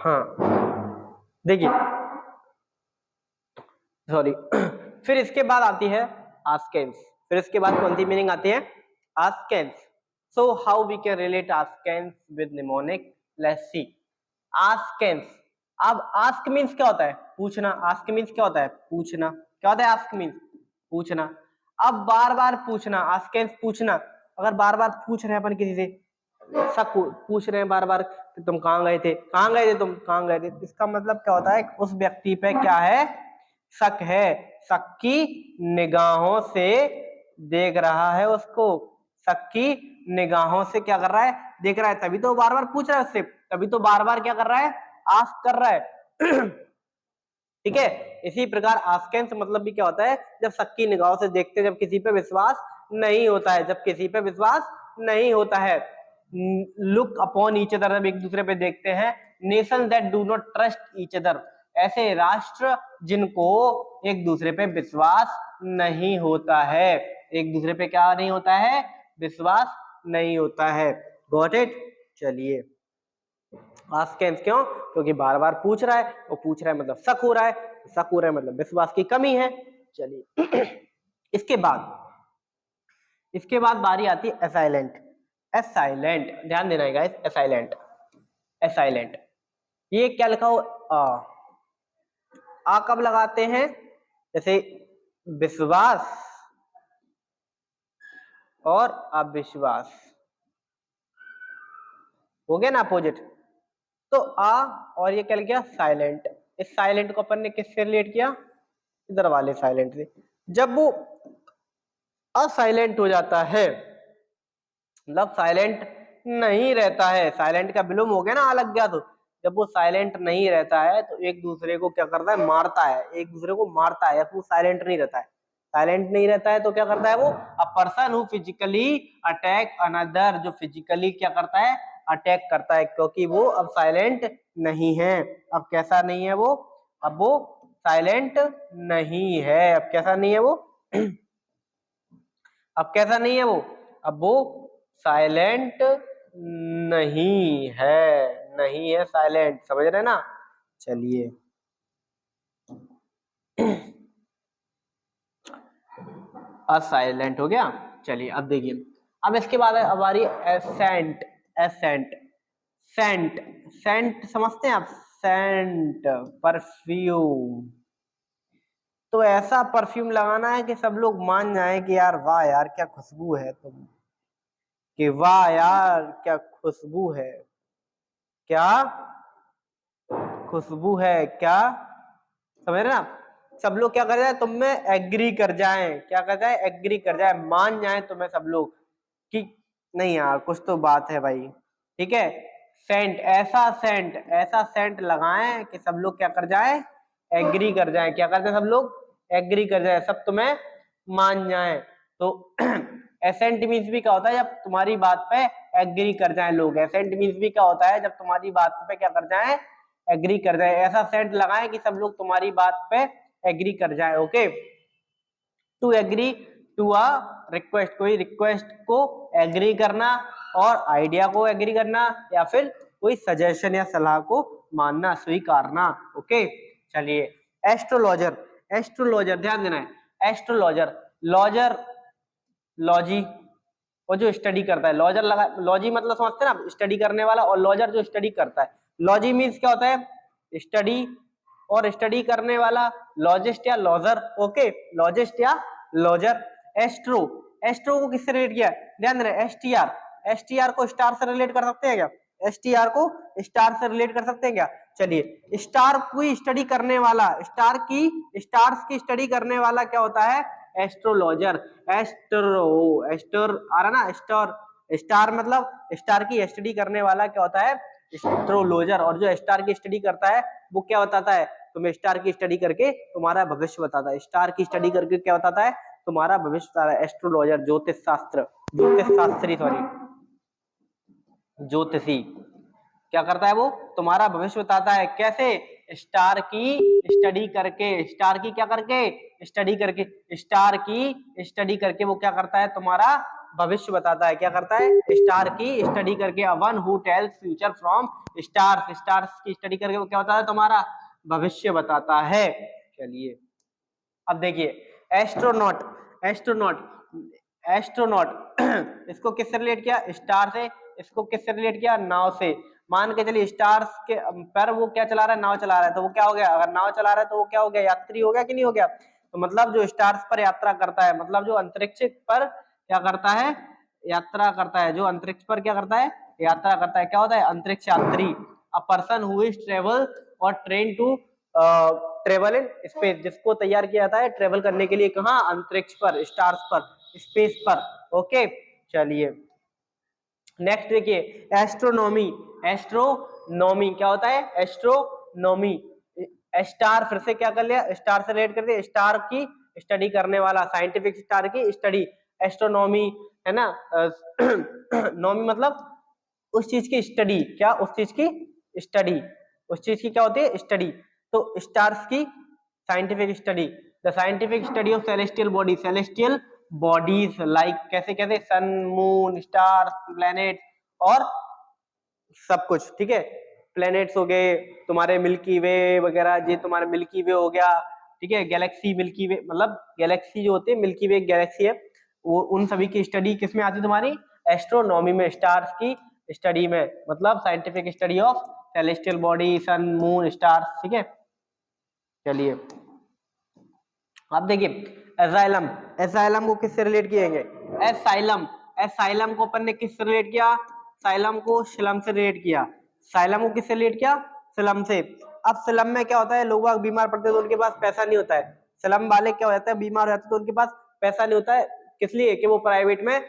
हाँ देखिए, सॉरी फिर इसके बाद आती है आस्केंस। फिर इसके बाद कौन सी मीनिंग आती है? Askance. So how we can relate askance with mnemonic, let's see. Askance, अब आस्क मीन्स क्या होता है? पूछना। आस्क मीन्स क्या होता है? पूछना। क्या होता है आस्क मीन्स? पूछना। अब बार बार पूछना, आस्केंस पूछना। अगर बार बार पूछ रहे हैं अपन किसी से, शक पूछ रहे हैं बार बार कि तुम कहाँ गए थे, कहाँ गए थे, तुम कहाँ गए थे, इसका मतलब क्या होता है? उस व्यक्ति पे क्या है? शक है। शक की निगाहों से देख रहा है उसको। शक की निगाहों से क्या कर रहा है? देख रहा है। तभी तो बार बार पूछ रहा है उससे, तभी तो बार बार क्या कर रहा है? आस्क कर रहा है। ठीक है। इसी प्रकार आस्केंस मतलब भी क्या होता है? जब शक की निगाहों से देखते हैं, जब किसी पे विश्वास नहीं होता है, जब किसी पे विश्वास नहीं होता है। लुक अपॉन ईच अदर, जब एक दूसरे पे देखते हैं। Nation that do not trust each other, ऐसे राष्ट्र जिनको एक दूसरे पे विश्वास नहीं होता है। एक दूसरे पे क्या नहीं होता है? विश्वास नहीं होता है। Got it? चलिए, आस्केंस क्यों? क्योंकि बार बार पूछ रहा है, वो पूछ रहा है मतलब शक हो रहा है, शक हो रहा है मतलब विश्वास की कमी है। चलिए इसके बाद बारी आती है असाइलेंट। असाइलेंट, ध्यान देना है गाइस, असाइलेंट। असाइलेंट, ये क्या लिखा हो? आ कब लगाते हैं? जैसे विश्वास और अविश्वास हो गया ना अपोजिट, तो आ और ये क्या लिख गया? साइलेंट। इस साइलेंट को अपन ने किससे रिलेट किया? इधर वाले साइलेंट से। जब वो असाइलेंट हो जाता है, मतलब साइलेंट नहीं रहता है, साइलेंट का विलोम हो गया ना, आ लग गया, तो जब वो साइलेंट नहीं रहता है तो एक दूसरे को क्या करता है? मारता है, एक दूसरे को मारता है। वो साइलेंट नहीं रहता है, साइलेंट नहीं रहता है तो क्या करता है वो? अ person who physically attack another, जो फिजिकली क्या करता है? अटैक करता है, क्योंकि वो अब साइलेंट नहीं है। अब कैसा नहीं है वो? अब वो साइलेंट नहीं है। अब कैसा नहीं है वो? अब कैसा नहीं है वो? अब वो साइलेंट नहीं है, नहीं है साइलेंट, समझ रहे ना? चलिए असाइलेंट हो गया। चलिए अब देखिए, अब इसके बाद है हमारी एसेंट। एसेंट, सेंट, सेंट समझते हैं आप? Scent, perfume. तो ऐसा परफ्यूम लगाना है कि सब लोग मान जाए कि यार वाह यार क्या खुशबू है तुम, कि वाह यार क्या खुशबू है, क्या खुशबू है, क्या, समझ रहे ना? सब लोग क्या कर जाए? तुम में एग्री कर जाएं, क्या कर जाए? एग्री कर जाए, मान जाए तुम्हें सब लोग कि नहीं यार कुछ तो बात है भाई। ठीक है। सेंट, ऐसा सेंट, ऐसा सेंट लगाएं कि सब लोग क्या कर जाए? एग्री कर जाए। क्या करते हैं सब लोग? एग्री कर जाए, सब तुम्हें मान जाए। तो एसेंट मीन्स भी क्या होता है? जब तुम्हारी बात पे एग्री कर जाए लोग। एसेंट मीन्स भी क्या होता है? जब तुम्हारी बात पे क्या कर जाए? एग्री कर जाए। ऐसा सेंट लगाएं कि सब लोग तुम्हारी बात पे एग्री कर जाए। Okay, to agree to a request, कोई रिक्वेस्ट को एग्री करना, और आइडिया को एग्री करना, या फिर कोई सजेशन या सलाह को मानना, स्वीकारना। ओके, चलिए एस्ट्रोलॉजर। एस्ट्रोलॉजर, ध्यान देना है। एस्ट्रोलॉजर, लॉजर, लॉजी, वो जो स्टडी करता है। लॉजर लगा, लॉजी मतलब समझते हैं ना, स्टडी करने वाला, और लॉजर जो स्टडी करता है। लॉजी मीन्स क्या होता है? स्टडी, और स्टडी करने वाला लॉजिस्ट या लॉजर। ओके, लॉजिस्ट या लॉजर। एस्ट्रो, एस्ट्रो को किससे रिलेट किया? ध्यान देना, एसटीआर, एसटीआर को स्टार से रिलेट कर सकते हैं क्या? एसटीआर को स्टार से रिलेट कर सकते हैं क्या? चलिए, स्टार की स्टडी करने वाला, स्टार की, स्टार्स की स्टडी करने वाला क्या होता है? एस्ट्रोलॉजर। एस्ट्रो, एस्टर आ रहा ना, स्टार, स्टार मतलब स्टार की स्टडी करने वाला क्या होता है? एस्ट्रोलॉजर। और जो स्टार की स्टडी करता है वो क्या बताता है? तुम्हें स्टार की स्टडी करके तुम्हारा भविष्य बताता है। स्टार की स्टडी करके क्या बताता है? तुम्हारा भविष्य बताता है। एस्ट्रोलॉजर, ज्योतिष शास्त्र, ज्योतिष शास्त्री, सॉरी, ज्योतिषी। क्या करता है वो? तुम्हारा भविष्य बताता है। कैसे? स्टार की स्टडी करके। स्टार की क्या करके? स्टडी करके। स्टार की स्टडी करके वो क्या करता है? तुम्हारा भविष्य बताता है। क्या करता है? स्टार की स्टडी करके, one who tells future from stars, stars की स्टडी करके वो क्या होता है? तुम्हारा भविष्य बताता है। चलिए अब देखिए एस्ट्रोनॉट, एस्ट्रोनॉट, एस्ट्रोनॉट इसको किससे रिलेट किया? स्टार से। इसको किससे रिलेट किया? नाव से। मान के चलिए स्टार्स के पर वो क्या चला रहा है? नाव चला रहा है। तो वो क्या हो गया? अगर नाव चला रहा है तो वो क्या हो गया? यात्री हो गया कि नहीं हो गया? तो मतलब जो स्टार्स पर यात्रा करता है, मतलब जो अंतरिक्ष पर क्या करता है? यात्रा करता है। जो अंतरिक्ष पर क्या करता है? यात्रा करता है। क्या होता है? अंतरिक्ष यात्री। A person who is travel और train to travel in space, जिसको तैयार किया जाता है ट्रेवल करने के लिए। कहाँ? अंतरिक्ष पर, स्टार्स पर, स्पेस पर। ओके चलिए नेक्स्ट देखिए एस्ट्रोनॉमी, एस्ट्रोनॉमी क्या होता है? एस्ट्रोनॉमी, स्टार फिर से क्या कर लिया? स्टार से रिलेट कर दिया। स्टार की स्टडी करने वाला, साइंटिफिक स्टार की स्टडी, एस्ट्रोनॉमी है ना। नॉमी मतलब उस चीज की स्टडी। क्या? उस चीज की स्टडी। उस चीज की क्या होती है? स्टडी। तो स्टार्स की scientific study, the scientific study of celestial body, celestial bodies like कैसे कैसे? सन, मून, स्टार, प्लैनेट और सब कुछ। ठीक है, प्लैनेट्स हो गए तुम्हारे, मिल्की वे वगैरह, ये तुम्हारे मिल्की वे हो गया। ठीक है, गैलेक्सी, मिल्की वे मतलब गैलेक्सी जो होती है, मिल्की वे गैलेक्सी है, वो उन सभी की स्टडी किस में आती है? तुम्हारी एस्ट्रोनॉमी में, स्टार्स की स्टडी में, मतलब scientific study of celestial body, sun, moon, stars. ठीक है चलिए आप देखिए एसाइलम, एसाइलम को किससे रिलेट किएंगे? एसाइलम, एसाइलम को अपन ने किससे रिलेट किया? साइलम को स्लम से रिलेट किया। साइलम को किससे रिलेट किया? स्लम से। अब स्लम में क्या होता है? लोग बाग बीमार पड़ते हैं तो उनके पास पैसा नहीं होता है। स्लम वाले क्या हो जाता है? बीमार हो जाते हैं तो उनके पास पैसा नहीं होता है। किस लिए? कि वो प्राइवेट में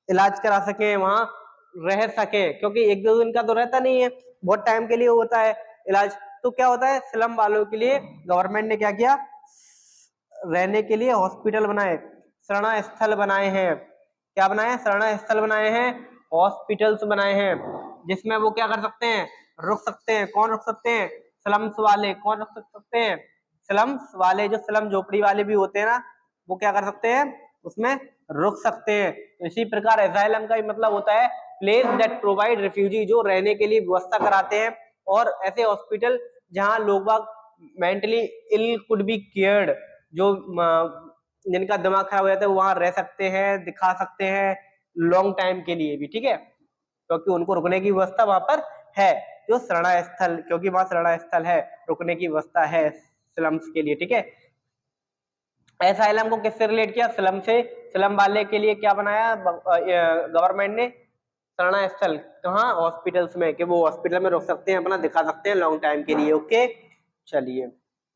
इलाज करा सके, वहां रह सके, क्योंकि एक दो दिन का तो रहता नहीं है, बहुत टाइम के लिए होता है इलाज। तो क्या होता है? स्लम वालों के लिए गवर्नमेंट ने क्या किया? रहने के लिए हॉस्पिटल बनाए, शरणा स्थल बनाए हैं। क्या बनाए? शरणा स्थल बनाए हैं, हॉस्पिटल्स बनाए हैं, जिसमें वो क्या कर सकते हैं? रुक सकते हैं। कौन रुक सकते हैं? स्लम्स वाले। कौन रुक सकते हैं? स्लम्स वाले, जो स्लम झोपड़ी वाले भी होते हैं ना, वो क्या कर सकते हैं? उसमें रुक सकते हैं। तो इसी प्रकार एसाइलम का मतलब होता है प्लेस दैट प्रोवाइड रिफ्यूजी, जो रहने के लिए व्यवस्था कराते हैं, और ऐसे हॉस्पिटल जहां लोग mentally ill could be cared, जो जिनका दिमाग खराब हो जाता है, वो वहां रह सकते हैं, दिखा सकते हैं लॉन्ग टाइम के लिए भी। ठीक है, क्योंकि उनको रुकने की व्यवस्था वहां पर है, जो शरणा स्थल, क्योंकि वहां शरणा स्थल है, रुकने की व्यवस्था है स्लम्स के लिए। ठीक है, एसाइलम को किससे रिलेट किया? स्लम से। स्लम वाले के लिए क्या बनाया गवर्नमेंट ने? शरणा स्थल। कहाँ? हॉस्पिटल्स में, कि वो हॉस्पिटल में रुक सकते हैं, अपना दिखा सकते हैं लॉन्ग टाइम के लिए। ओके चलिए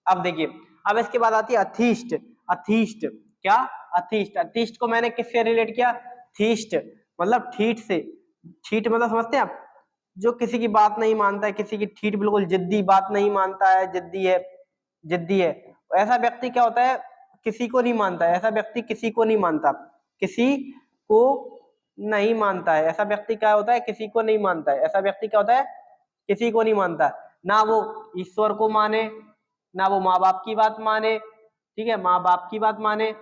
अब देखिए, अब इसके बाद आती है अथीस्ट। अथीस्ट क्या? अथीस्ट, अथीस्ट को मैंने किससे रिलेट किया? थीस्ट मतलब ठीक से। ठीक मतलब समझते हैं आप? जो किसी की बात नहीं मानता है, किसी की ठीक बिल्कुल जिद्दी, बात नहीं मानता है, जिद्दी है, जिद्दी है। ऐसा व्यक्ति क्या होता है? किसी को नहीं मानता है। ऐसा व्यक्ति किसी को नहीं मानता, किसी को नहीं मानता है। ऐसा व्यक्ति क्या होता है? किसी को नहीं मानता है। ऐसा व्यक्ति क्या होता है? किसी को नहीं मानता, ना वो ईश्वर को माने, ना वो माँ बाप की बात माने। ठीक है, माँ बाप की बात माने।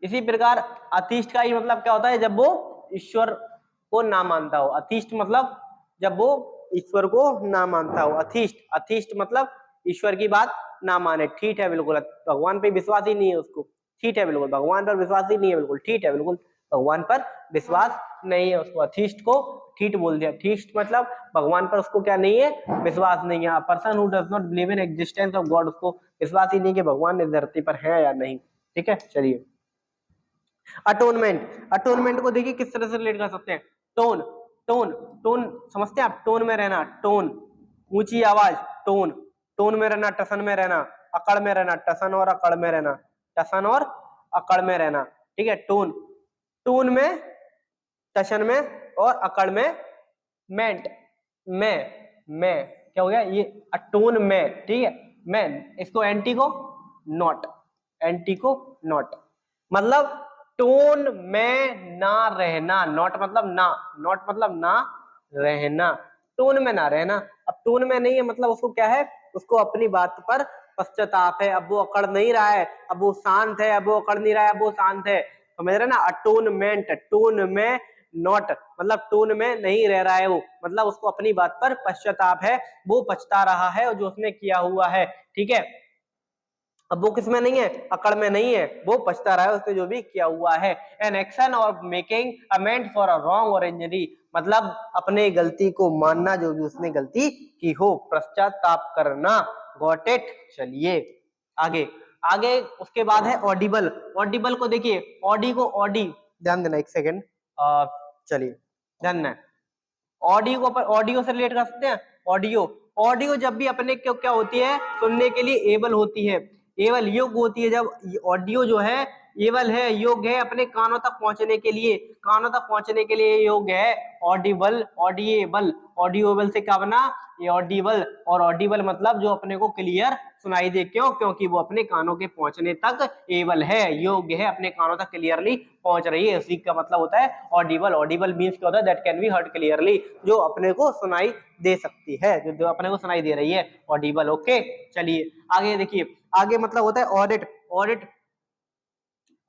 इसी प्रकार अथिष्ट का ही मतलब क्या होता है? जब वो ईश्वर को ना मानता हो। अथिष्ट मतलब जब वो ईश्वर को ना मानता हो। अथिष्ट, अथिष्ट मतलब ईश्वर की बात ना माने। ठीक है बिल्कुल, भगवान पे विश्वास ही नहीं है उसको। ठीक है बिल्कुल, भगवान पर विश्वास ही नहीं है बिल्कुल। ठीक है बिल्कुल, भगवान पर विश्वास नहीं है उसको। अथिष्ट को ठीक बोल दिया। ठीक मतलब भगवान पर उसको क्या नहीं है? विश्वास नहीं है। Person who does not believe in existence of God, उसको विश्वास ही नहीं कि भगवान इस धरती पर है या नहीं। ठीक है चलिए अटोनमेंट, अटोनमेंट को देखिए किस तरह से रिलेट कर सकते हैं? टोन, टोन, टोन समझते हैं आप? टोन में रहना, टोन ऊंची आवाज, टोन, टोन में रहना, टसन में रहना, अकड़ में रहना, टसन और अकड़ में रहना, टसन और अकड़ में रहना। ठीक है, टोन, टोन में, टसन में और अकड़ में, मेंट में क्या हो गया? ये अटोन में। ठीक है, में इसको एंटी को नॉट, एंटी को नॉट मतलब टोन में ना रहना। नॉट मतलब ना, नॉट मतलब ना रहना, टोन में ना रहना। अब टोन में नहीं है मतलब उसको क्या है? उसको अपनी बात पर पश्चाताप है। अब वो अकड़ नहीं रहा है, अब वो शांत है, अब वो अकड़ नहीं रहा है, अब वो शांत है। समझ रहे ना, अटोनमेंट, टोन में नॉट मतलब टोन में नहीं रह रहा है वो, मतलब उसको अपनी बात पर पश्चाताप है, वो पछता रहा है और जो उसने किया हुआ है, ठीक है। अब वो किसमें नहीं है, अकड़ में नहीं है, वो पछता रहा है उसने जो भी किया हुआ है। एन एक्शन और making amend for a wrong और इंजरी, मतलब अपने गलती को मानना, जो भी उसने गलती की हो, पश्चाताप करना। Got it. चलिए आगे, आगे उसके बाद है ऑडिबल। ऑडिबल को देखिए, ऑडी को ऑडी, ध्यान देना एक सेकेंड, चलिए ध्यान देना, ऑडियो को ऑडियो से रिलेट कर सकते हैं। ऑडियो, ऑडियो जब भी अपने को क्या होती है, सुनने के लिए एबल होती है, एबल योग्य होती है। जब ऑडियो जो है एबल है, योग्य है अपने कानों तक पहुंचने के लिए, कानों तक पहुंचने के लिए योग्य है। ऑडिबल, ऑडिएबल, ऑडियोबल से क्या बना, ये ऑडिबल। और ऑडिबल मतलब जो अपने को क्लियर सुनाई दे, क्यों, क्योंकि वो अपने कानों के पहुंचने तक एबल है, योग्य है, अपने कानों तक क्लियरली पहुंच रही है, उसी का मतलब होता है ऑडिबल। ऑडिबल मींस क्या होता है, that can be heard clearly, जो अपने को सुनाई दे सकती है, जो अपने को सुनाई दे रही है, ऑडिबल। ओके चलिए आगे देखिए, आगे मतलब होता है ऑडिट। ऑडिट,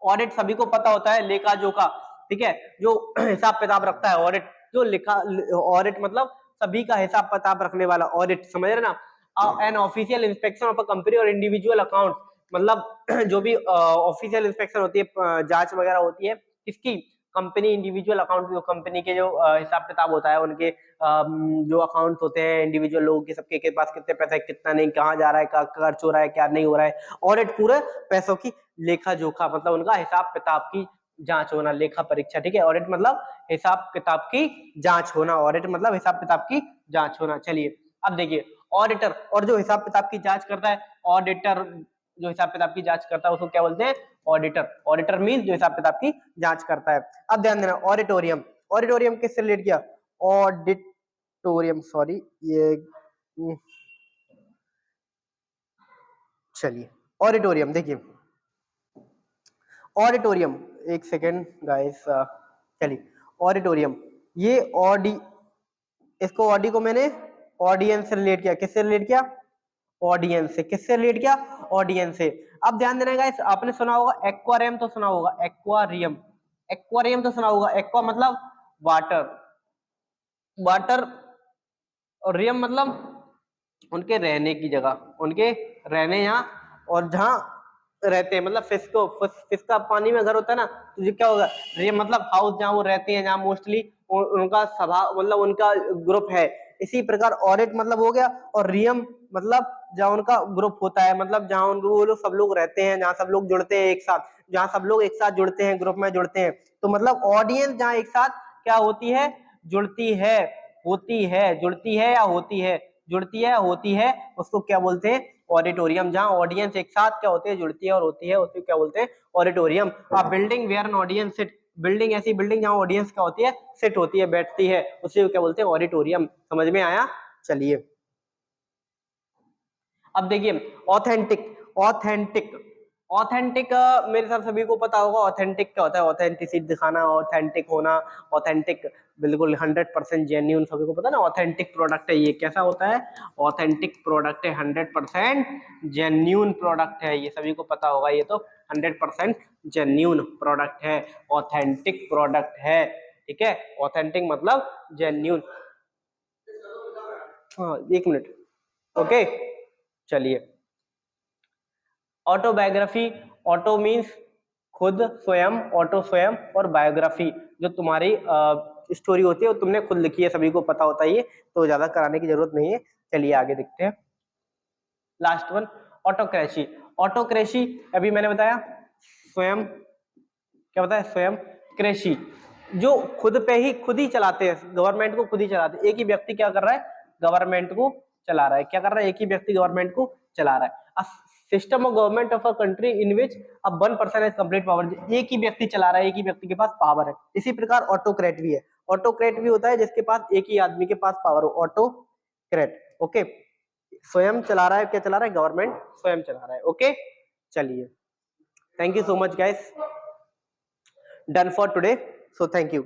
ऑडिट सभी को पता होता है, लेखा जोखा, ठीक है, जो हिसाब किताब रखता है ऑडिट, जो लिखा, ऑडिट मतलब सभी का हिसाब किताब रखने वाला ऑडिट, समझ रहे ना। An official inspection of a company और इंडिविजुअल अकाउंट, मतलब जो भी ऑफिशियल इंस्पेक्शन होती है, जांच वगैरह होती है किसकी, कंपनी इंडिविजुअल अकाउंट, जो कंपनी के जो हिसाब किताब होता है, उनके जो अकाउंट होते हैं इंडिविजुअल लोगों के, सबके के पास कितने पैसे, कितना नहीं, कहाँ जा रहा है, क्या खर्च हो रहा है, क्या नहीं हो रहा है। ऑडिट पूरे पैसों की लेखा जोखा, मतलब उनका हिसाब किताब की जांच होना, लेखा परीक्षा, ठीक है। ऑडिट मतलब हिसाब किताब की जांच होना, ऑडिट मतलब हिसाब किताब की जांच होना। चलिए अब देखिए ऑडिटर, और जो हिसाब किताब की जांच करता है, ऑडिटर जो हिसाब किताब की जांच करता है उसको क्या बोलते हैं, ऑडिटर। ऑडिटर मींस जो हिसाब किताब की जांच करता है। अब ध्यान देना, ऑडिटोरियम, ऑडिटोरियम किससे रिलेट किया, ऑडिटोरियम, सॉरी ये चलिए ऑडिटोरियम देखिए, ऑडिटोरियम, एक सेकेंड गाइस, चलिए ऑडिटोरियम, ये ऑडी, इसको ऑडी को मैंने ऑडियंस से रिलेट किया, किससे रिलेट किया, ऑडियंस से, किससे रिलेट किया, ऑडियंस से। अब ध्यान देना गाइस, आपने सुना होगा एक्वारियम, तो सुना होगा एक्वारियम, एक्वारियम तो सुना होगा, एक्वा मतलब वाटर, वाटर, और रियम मतलब उनके रहने की जगह, उनके रहने यहाँ और जहाँ रहते हैं, मतलब फिश को, फिश का पानी में घर होता है ना, तो ये क्या होगा, रियम मतलब हाउस, जहाँ वो रहते हैं, जहाँ मोस्टली उनका स्वभाव, मतलब उनका ग्रुप है। इसी प्रकार ऑडिट मतलब हो गया, और रियम मतलब जहाँ उनका ग्रुप होता है, मतलब जहाँ वो लोग सब लोग रहते हैं, जहाँ सब लोग जुड़ते हैं एक साथ, जहाँ सब लोग एक साथ जुड़ते हैं, ग्रुप में जुड़ते हैं, तो मतलब ऑडियंस जहाँ एक साथ क्या होती है, जुड़ती है, होती है, जुड़ती है या होती है, जुड़ती है या होती है, उसको क्या बोलते हैं, ऑडिटोरियम। जहाँ ऑडियंस एक साथ क्या होती है, जुड़ती है और होती है, उसको क्या बोलते हैं, auditorium. A building where an audience sit, building ऐसी बिल्डिंग जहाँ ऑडियंस क्या होती है, सिट होती है, बैठती है, उसे क्या बोलते हैं, ऑडिटोरियम। समझ में आया। चलिए अब देखिए ऑथेंटिक, ऑथेंटिक, ऑथेंटिक मेरे साथ सभी को पता होगा ऑथेंटिक क्या होता है, ऑथेंटिसिटी दिखाना, ऑथेंटिक होना, ऑथेंटिक बिल्कुल 100% जेन्यून, सभी को पता है ना, ऑथेंटिक प्रोडक्ट है ये, कैसा होता है, ऑथेंटिक प्रोडक्ट है, 100% जेन्यून प्रोडक्ट है, ये सभी को पता होगा, ये तो 100% जेन्यून प्रोडक्ट है, ऑथेंटिक प्रोडक्ट है, ठीक है। ऑथेंटिक मतलब जेन्यून। हाँ एक मिनट, ओके चलिए ऑटोबायोग्राफी, ऑटो मीन्स खुद, स्वयं, ऑटो स्वयं, और बायोग्राफी जो तुम्हारी स्टोरी होती है वो तुमने खुद लिखी है, सभी को पता होता है ये, तो ज्यादा कराने की जरूरत नहीं है। चलिए आगे देखते हैं, लास्ट वन ऑटोक्रेसी। ऑटोक्रेसी अभी मैंने बताया, स्वयं, क्या बताया, स्वयं कृषि, जो खुद पे ही खुद ही चलाते हैं, गवर्नमेंट को खुद ही चलाते हैं, एक ही व्यक्ति क्या कर रहा है, गवर्नमेंट को चला रहा है, क्या कर रहा है, एक ही व्यक्ति गवर्नमेंट को चला रहा है। System of government of a country in which अब 1% हैज कंप्लीट पावर, एक ही व्यक्ति चला रहा है, एक ही व्यक्ति के पास पावर है। इसी प्रकार ऑटोक्रेट भी है, ऑटोक्रेट भी होता है जिसके पास एक ही आदमी के पास पावर हो, ऑटोक्रेट। ओके, स्वयं चला रहा है, क्या चला रहा है, गवर्नमेंट स्वयं चला रहा है। ओके चलिए, thank you so much guys, done for today, so thank you.